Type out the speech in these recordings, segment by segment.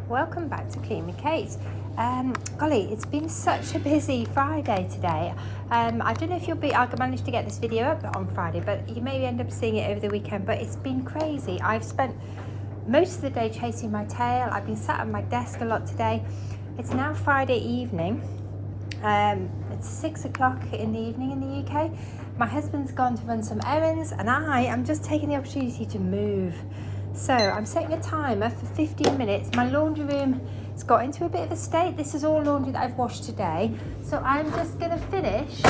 welcome back to Clean with Kate. Golly, it's been such a busy Friday today. I don't know if I managed to get this video up on Friday, but you may end up seeing it over the weekend. But it's been crazy. I've spent most of the day chasing my tail. I've been sat at my desk a lot today. It's now Friday evening. It's 6 o'clock in the evening in the UK. My husband's gone to run some errands and I am just taking the opportunity to move. So I'm setting a timer for 15 minutes. My laundry room has got into a bit of a state. This is all laundry that I've washed today. So I'm just going to finish.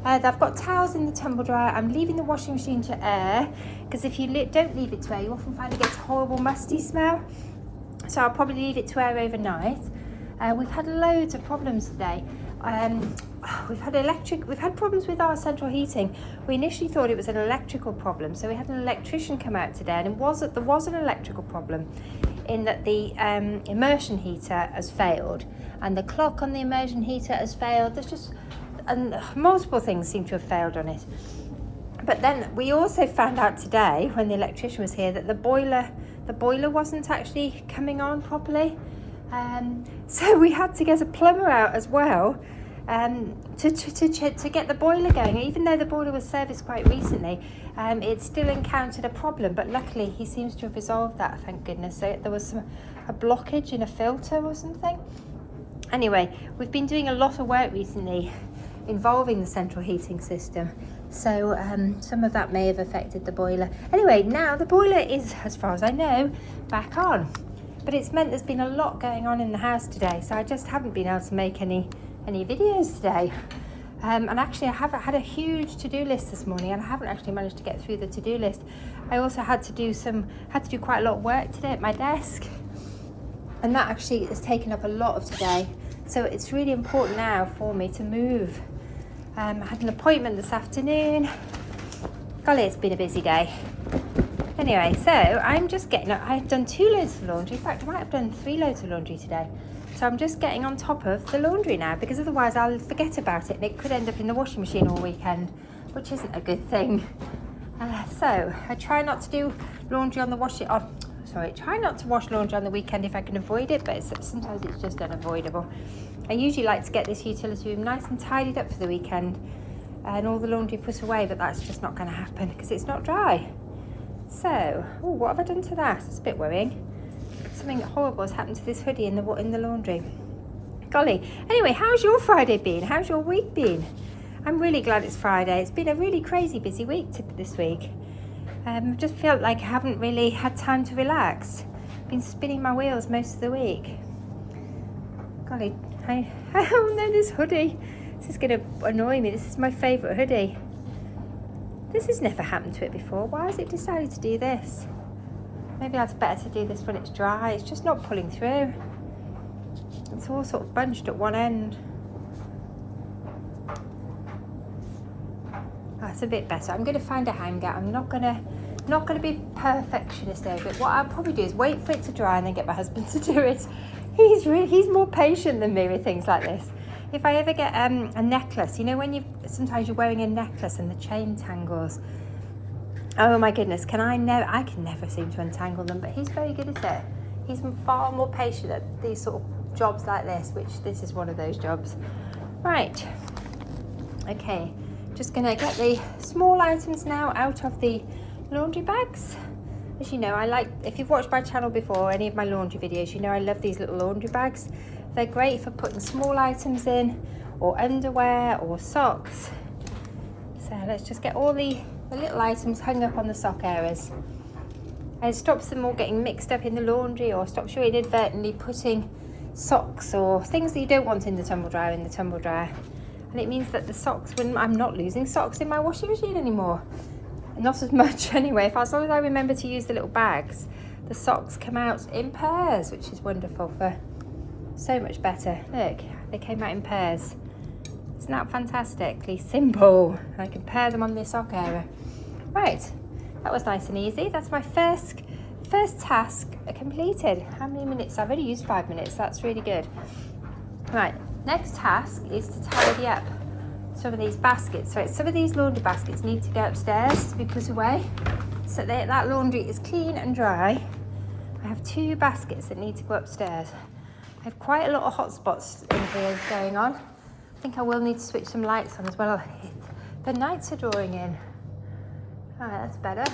I've got towels in the tumble dryer. I'm leaving the washing machine to air because if you don't leave it to air, you often find it gets a horrible musty smell. So I'll probably leave it to air overnight. We've had loads of problems today. We've had problems with our central heating. We initially thought it was an electrical problem, so we had an electrician come out today, and there was an electrical problem in that the immersion heater has failed and the clock on the immersion heater has failed. And multiple things seem to have failed on it. But then we also found out today when the electrician was here that the boiler wasn't actually coming on properly. So we had to get a plumber out as well to get the boiler going. Even though the boiler was serviced quite recently, it still encountered a problem, but luckily he seems to have resolved that, thank goodness. So there was a blockage in a filter or something. Anyway, we've been doing a lot of work recently involving the central heating system, so some of that may have affected the boiler. Anyway, now the boiler is, as far as I know, back on. But it's meant there's been a lot going on in the house today, so I just haven't been able to make any videos today. And actually I haven't had a huge to-do list this morning, and I haven't actually managed to get through the to-do list. I also had to do quite a lot of work today at my desk, and that actually has taken up a lot of today. So it's really important now for me to move. I had an appointment this afternoon. Golly, it's been a busy day. Anyway, so I'm just getting up. I've done 2 loads of laundry. In fact, I might have done 3 loads of laundry today. So I'm just getting on top of the laundry now, because otherwise I'll forget about it and it could end up in the washing machine all weekend, which isn't a good thing. So I try not to do laundry on the try not to wash laundry on the weekend if I can avoid it, but sometimes it's just unavoidable. I usually like to get this utility room nice and tidied up for the weekend and all the laundry put away, but that's just not going to happen because it's not dry. So, what have I done to that? It's a bit worrying. Something horrible has happened to this hoodie in the laundry. Golly. Anyway, how's your Friday been? How's your week been? I'm really glad it's Friday. It's been a really crazy busy week this week. Just felt like I haven't really had time to relax. Been spinning my wheels most of the week. Golly. Oh no, this hoodie. This is going to annoy me. This is my favourite hoodie. This has never happened to it before. Why has it decided to do this? Maybe it's better to do this when it's dry. It's just not pulling through. It's all sort of bunched at one end. That's a bit better. I'm going to find a hanger. I'm not going to be perfectionist over it. What I'll probably do is wait for it to dry and then get my husband to do it. He's more patient than me with things like this. If I ever get a necklace, you know when sometimes you're wearing a necklace and the chain tangles. Oh my goodness, I can never seem to untangle them, but he's very good at it. He's far more patient at these sort of jobs like this, which this is one of those jobs. Right, okay, just gonna get the small items now out of the laundry bags. As you know, if you've watched my channel before, any of my laundry videos, you know I love these little laundry bags. They're great for putting small items in, or underwear, or socks. So let's just get all the little items hung up on the sock areas. And it stops them all getting mixed up in the laundry, or stops you inadvertently putting socks or things that you don't want in the tumble dryer And it means that the socks, I'm not losing socks in my washing machine anymore. Not as much anyway. As long as I remember to use the little bags, the socks come out in pairs, which is wonderful for so much better. Look, they came out in pairs. Isn't that fantastically simple? I can pair them on the sock area. Right, that was nice and easy. That's my first task completed. How many minutes? I've only used 5 minutes. That's really good. Right, next task is to tidy up some of these baskets. So some of these laundry baskets need to go upstairs to be put away so that laundry is clean and dry. I have have 2 baskets that need to go upstairs. I have quite a lot of hot spots in here going on. I think I will need to switch some lights on as well. The nights are drawing in. All right, that's better.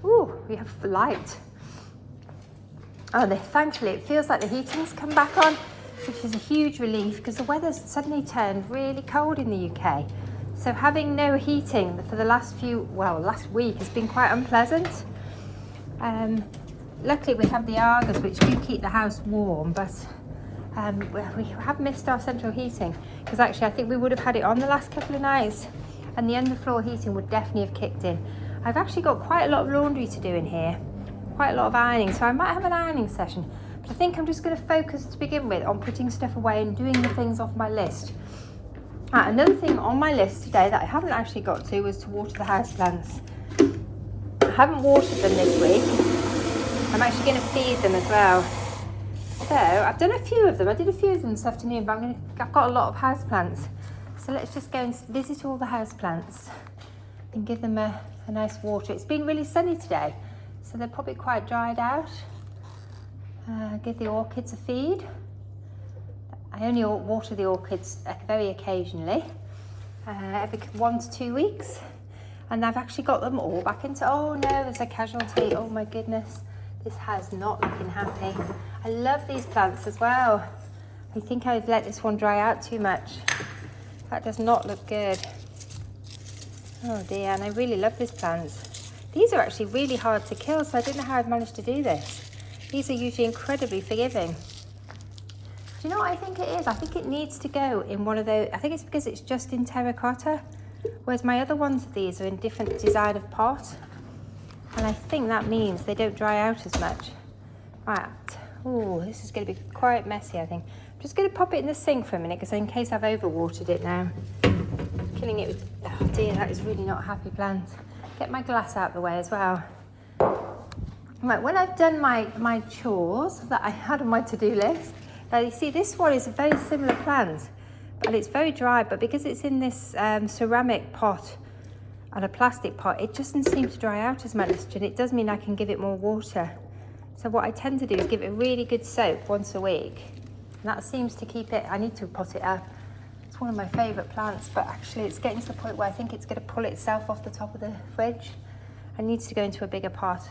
Ooh, we have light. Oh, thankfully it feels like the heating's come back on, which is a huge relief because the weather's suddenly turned really cold in the UK. So having no heating for the last week has been quite unpleasant. Luckily we have the Argos, which do keep the house warm, but we have missed our central heating because actually I think we would have had it on the last couple of nights and the underfloor heating would definitely have kicked in. I've actually got quite a lot of laundry to do in here, quite a lot of ironing, so I might have an ironing session, but I think I'm just going to focus to begin with on putting stuff away and doing the things off my list. Another thing on my list today that I haven't actually got to was to water the houseplants. I haven't watered them this week. I'm actually going to feed them as well. So I've done a few of them. I did a few of them this afternoon, but I've got a lot of houseplants. So let's just go and visit all the houseplants and give them a nice water. It's been really sunny today, so they're probably quite dried out. Give the orchids a feed. I only water the orchids very occasionally, every 1 to 2 weeks. And I've actually got them all back into, oh no, there's a casualty. Oh my goodness, this has not looking happy. I love these plants as well. I think I've let this one dry out too much. That does not look good. Oh dear, and I really love these plants. These are actually really hard to kill, so I don't know how I've managed to do this. These are usually incredibly forgiving. Do you know what I think it is? I think it needs to go in one of those, I think it's because it's just in terracotta, whereas my other ones of these are in different design of pot. And I think that means they don't dry out as much. Right, oh, this is going to be quite messy, I think. I'm just going to pop it in the sink for a minute, because in case I've overwatered it now. Killing it with, oh dear, that is really not a happy plant. Get my glass out of the way as well. Right, when I've done my chores that I had on my to-do list, now you see this one is a very similar plant, and it's very dry, but because it's in this ceramic pot and a plastic pot, it just doesn't seem to dry out as much, and it does mean I can give it more water. So what I tend to do is give it a really good soak once a week, and that seems to keep it. I need to pot it up. It's one of my favourite plants, but actually it's getting to the point where I think it's going to pull itself off the top of the fridge and needs to go into a bigger pot.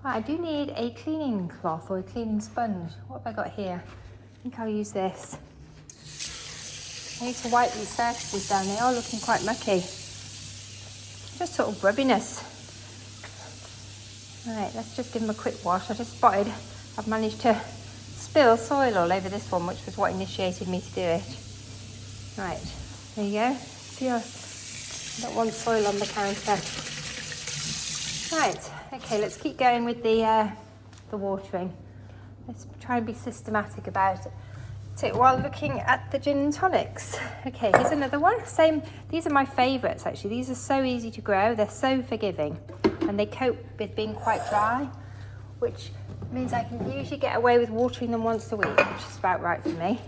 Right, I do need a cleaning cloth or a cleaning sponge. What have I got here? I think I'll use this. I need to wipe these surfaces down. They are looking quite mucky. Just sort of grubbiness. Right, let's just give them a quick wash. I just spotted I've managed to spill soil all over this one, which was what initiated me to do it. Right, there you go. See, I don't want soil on the counter. Right, okay, let's keep going with the watering. Let's try and be systematic about it while looking at the gin and tonics. Okay, here's another one. Same, these are my favourites actually. These are so easy to grow, they're so forgiving, and they cope with being quite dry, which means I can usually get away with watering them once a week, which is about right for me.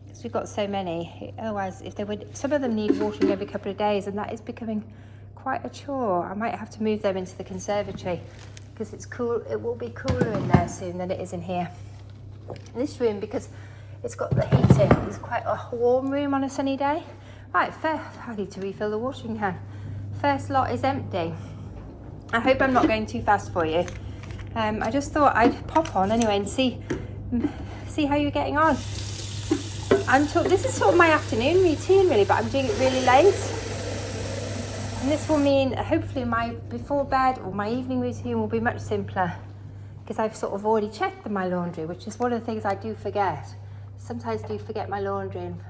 Because we've got so many. Otherwise, if they would, some of them need watering every couple of days, and that is becoming quite a chore. I might have to move them into the conservatory because it's cool. It will be cooler in there soon than it is in here. In this room, because it's got the heating, it's quite a warm room on a sunny day. Right, I need to refill the watering can. First lot is empty. I hope I'm not going too fast for you. I just thought I'd pop on anyway and see how you're getting on. This is sort of my afternoon routine really, but I'm doing it really late. And this will mean hopefully my before bed or my evening routine will be much simpler, because I've sort of already checked my laundry, which is one of the things I do forget. Sometimes I do forget my laundry and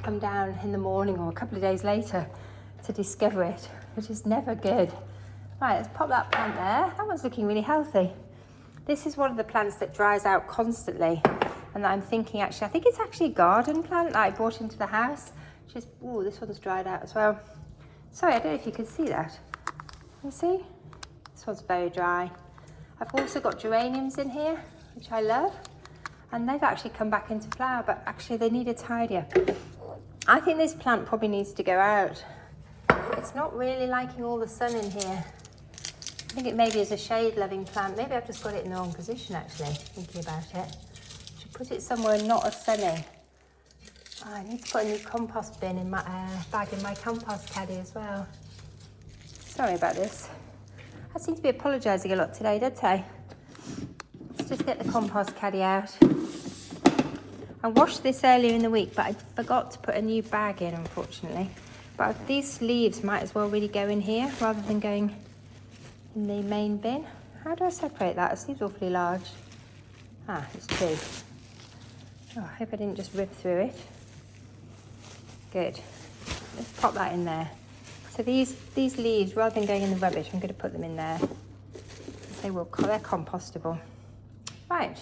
come down in the morning or a couple of days later to discover it, which is never good. Right, let's pop that plant there. That one's looking really healthy. This is one of the plants that dries out constantly, and I'm thinking actually, I think it's actually a garden plant that I brought into the house. Just, oh, this one's dried out as well. Sorry, I don't know if you can see that. You see? This one's very dry. I've also got geraniums in here, which I love, and they've actually come back into flower, but actually they need a tidy up. I think this plant probably needs to go out. It's not really liking all the sun in here. I think it maybe is a shade-loving plant. Maybe I've just got it in the wrong position, actually, thinking about it. Should put it somewhere not as sunny. Oh, I need to put a new compost bin in my bag in my compost caddy as well. Sorry about this. I seem to be apologising a lot today, don't I? Let's just get the compost caddy out. I washed this earlier in the week, but I forgot to put a new bag in, unfortunately. But these leaves might as well really go in here rather than going in the main bin. How do I separate that? It seems awfully large. Ah, it's two. Oh, I hope I didn't just rip through it. Good. Let's pop that in there. So these leaves, rather than going in the rubbish, I'm going to put them in there. They're compostable. Right,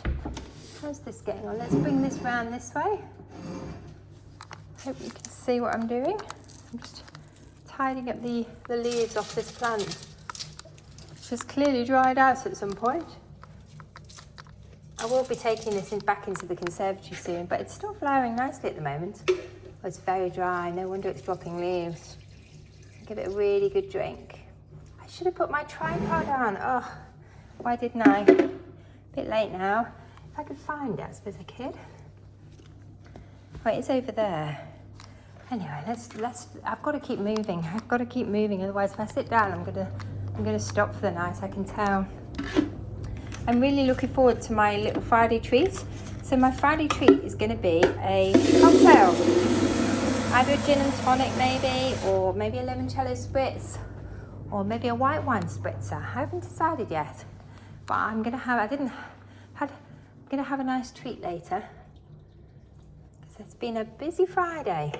how's this getting on? Let's bring this round this way. Hope you can see what I'm doing. I'm just tidying up the leaves off this plant, which has clearly dried out at some point. I will be taking this back into the conservatory soon, but it's still flowering nicely at the moment. Oh, it's very dry, no wonder it's dropping leaves. Give it a really good drink. I should have put my tripod on. Oh, why didn't I? A bit late now. If I could find it, I suppose I could. Right, it's over there. Anyway, I've got to keep moving. I've got to keep moving, otherwise if I sit down, I'm gonna stop for the night, I can tell. I'm really looking forward to my little Friday treat. So my Friday treat is gonna be a cocktail. Either a gin and tonic maybe, or maybe a limoncello spritz, or maybe a white wine spritzer. I haven't decided yet, but I'm gonna have a nice treat later. Because it's been a busy Friday.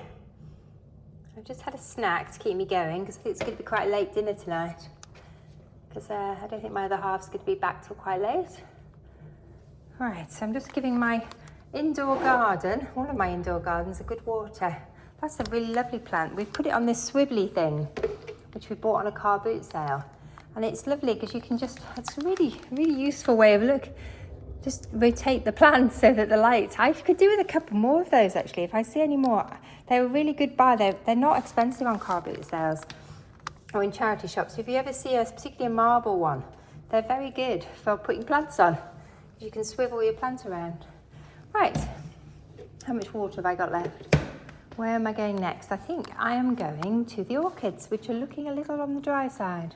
I've just had a snack to keep me going because I think it's going to be quite a late dinner tonight. Because I don't think my other half's going to be back till quite late. Right, so I'm just giving my indoor garden, one of my indoor gardens, a good water. That's a really lovely plant. We've put it on this swivelly thing, which we bought on a car boot sale. And it's lovely because you can just, it's a really, really useful way of just rotate the plants so that the lights, I could do with a couple more of those actually. If I see any more, they're a really good buy. They're not expensive on car boot sales or in charity shops. If you ever see particularly a marble one, they're very good for putting plants on. You can swivel your plant around. Right, how much water have I got left? Where am I going next? I think I am going to the orchids, which are looking a little on the dry side.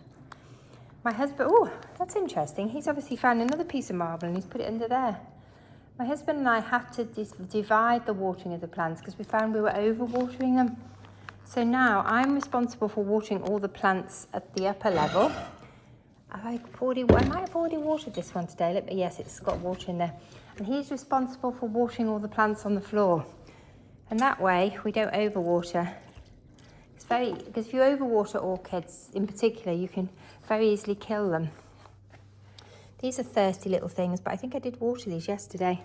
My husband, oh, that's interesting. He's obviously found another piece of marble and he's put it under there. My husband and I have to divide the watering of the plants because we found we were over-watering them. So now I'm responsible for watering all the plants at the upper level. I might have already watered this one today. Yes, it's got water in there. And he's responsible for watering all the plants on the floor. And that way we don't overwater. Because if you overwater orchids in particular, you can very easily kill them. These are thirsty little things, but I think I did water these yesterday,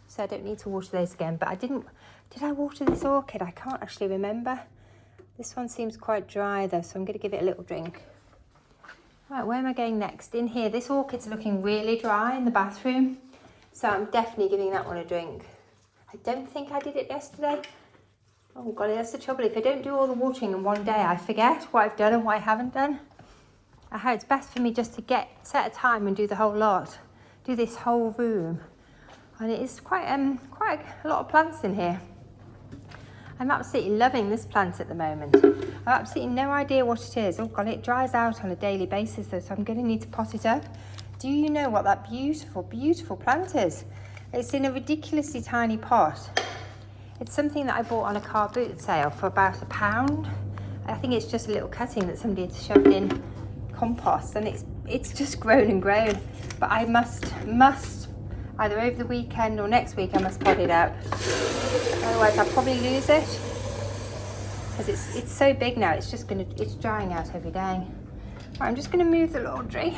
so I don't need to water those again. But did I water this orchid? I can't actually remember. This one seems quite dry though, so I'm going to give it a little drink. Right, where am I going next? In here, this orchid's looking really dry in the bathroom, so I'm definitely giving that one a drink. I don't think I did it yesterday. Oh God, that's the trouble. If I don't do all the watering in one day, I forget what I've done and what I haven't done. It's best for me just to set a time and do the whole lot, do this whole room. And it is quite a lot of plants in here. I'm absolutely loving this plant at the moment. I've absolutely no idea what it is. Oh God, it dries out on a daily basis though, so I'm going to need to pot it up. Do you know what that beautiful, beautiful plant is? It's in a ridiculously tiny pot. It's something that I bought on a car boot sale for about £1. I think it's just a little cutting that somebody had shoved in compost, and it's just grown and grown. But I must either over the weekend or next week I must pot it up. Otherwise I'll probably lose it because it's so big now. It's drying out every day. Right, I'm just going to move the laundry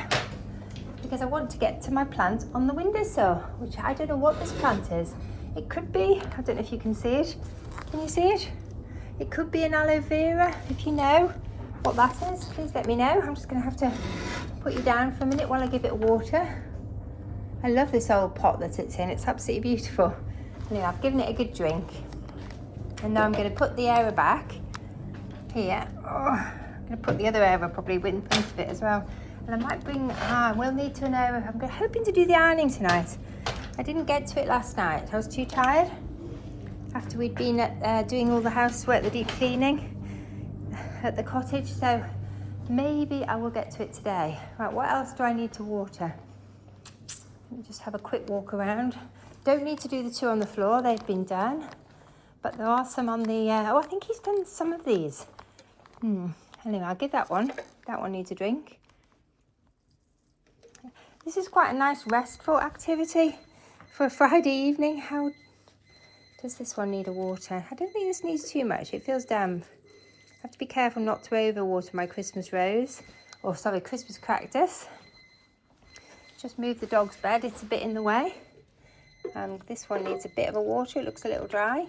because I want to get to my plant on the windowsill, which I don't know what this plant is. It could be, I don't know if you can see it. Can you see it? It could be an aloe vera. If you know what that is, please let me know. I'm just going to have to put you down for a minute while I give it water. I love this old pot that it's in. It's absolutely beautiful. Anyway, I've given it a good drink. And now I'm going to put the air back here. Oh, I'm going to put the other air probably into it as well. And I might bring, we'll need to know, I'm hoping to do the ironing tonight. I didn't get to it last night. I was too tired after we'd been doing all the housework, the deep cleaning at the cottage. So maybe I will get to it today. Right, what else do I need to water? Let me just have a quick walk around. Don't need to do the 2 on the floor, they've been done. But there are some on the, I think he's done some of these. Anyway, I'll give that one. That one needs a drink. This is quite a nice restful activity for a Friday evening. How does this one need a water? I don't think this needs too much. It feels damp. I have to be careful not to overwater my Christmas rose. Or sorry, Christmas cactus. Just move the dog's bed. It's a bit in the way. And this one needs a bit of a water. It looks a little dry.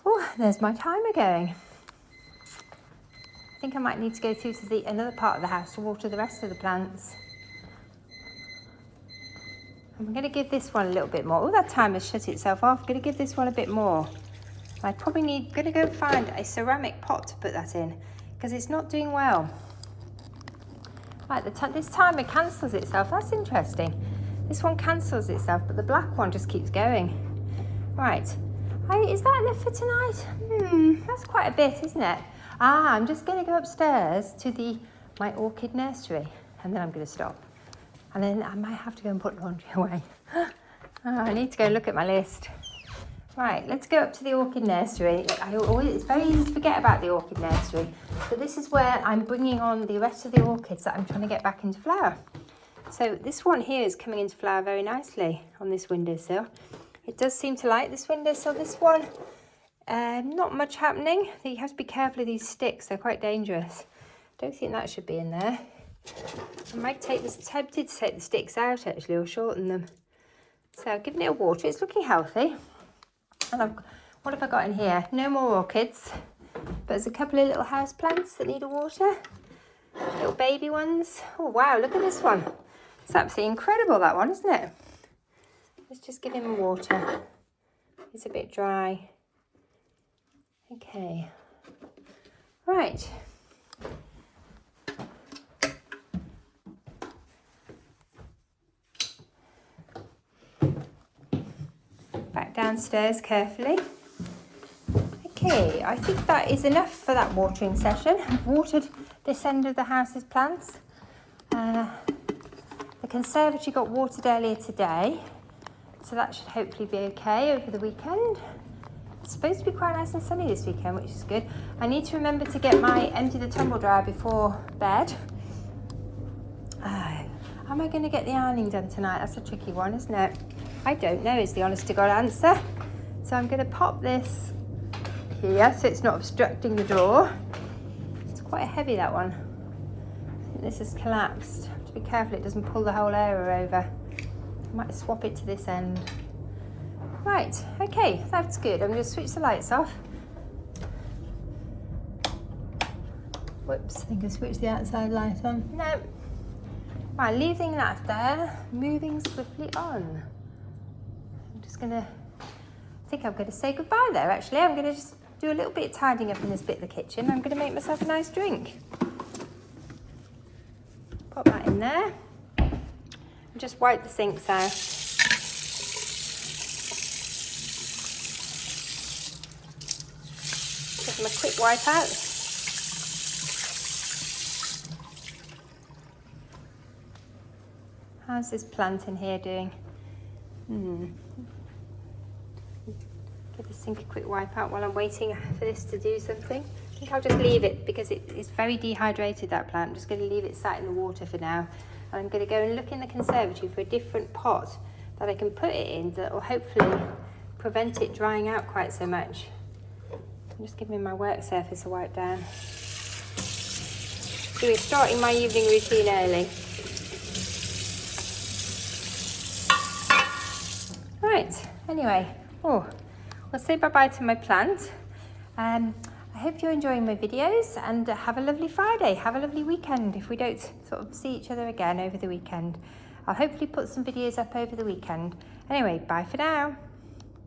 Oh, there's my timer going. I think I might need to go through to another part of the house to water the rest of the plants. I'm going to give this one a little bit more. Oh, that timer's shut itself off. I'm going to give this one a bit more. I probably going to go find a ceramic pot to put that in because it's not doing well. Right, this timer cancels itself. That's interesting. This one cancels itself, but the black one just keeps going. Right. Is that enough for tonight? That's quite a bit, isn't it? I'm just going to go upstairs to my orchid nursery, and then I'm going to stop. And then I might have to go and put laundry away. I need to go look at my list. Right, let's go up to the orchid nursery. It's very easy to forget about the orchid nursery. But this is where I'm bringing on the rest of the orchids that I'm trying to get back into flower. So this one here is coming into flower very nicely on this windowsill. It does seem to like this windowsill. This one, not much happening. You have to be careful of these sticks. They're quite dangerous. Don't think that should be in there. I might tempted to take the sticks out actually, or shorten them. So I've given it a water. It's looking healthy. And what have I got in here? No more orchids, but there's a couple of little house plants that need a water. Little baby ones. Oh wow, look at this one. It's absolutely incredible, that one, isn't it? Let's just give him water. It's a bit dry. Okay. Right. Back downstairs carefully. Okay, I think that is enough for that watering session. I've watered this end of the house's plants. The conservatory got watered earlier today, so that should hopefully be okay over the weekend. It's supposed to be quite nice and sunny this weekend, which is good. I need to remember to empty the tumble dryer before bed. Am I going to get the ironing done tonight? That's a tricky one, isn't it? I don't know is the honest to God answer. So I'm going to pop this here so it's not obstructing the door. It's quite heavy, that one. I think this has collapsed. I have to be careful it doesn't pull the whole area over. I might swap it to this end. Right, okay, that's good. I'm going to switch the lights off. Whoops, I think I switched the outside light on. No. Right, leaving that there, moving swiftly on. I think I'm going to say goodbye there actually. I'm going to just do a little bit of tidying up in this bit of the kitchen. I'm going to make myself a nice drink. Pop that in there. And just wipe the sinks out. Give them a quick wipe out. How's this plant in here doing? Give the sink a quick wipe out while I'm waiting for this to do something. I think I'll just leave it because it's very dehydrated, that plant. I'm just going to leave it sat in the water for now. And I'm going to go and look in the conservatory for a different pot that I can put it in that will hopefully prevent it drying out quite so much. I'm just giving my work surface a wipe down. Starting my evening routine early. Right, anyway, we'll say bye-bye to my plant. I hope you're enjoying my videos and have a lovely Friday. Have a lovely weekend if we don't sort of see each other again over the weekend. I'll hopefully put some videos up over the weekend. Anyway, bye for now.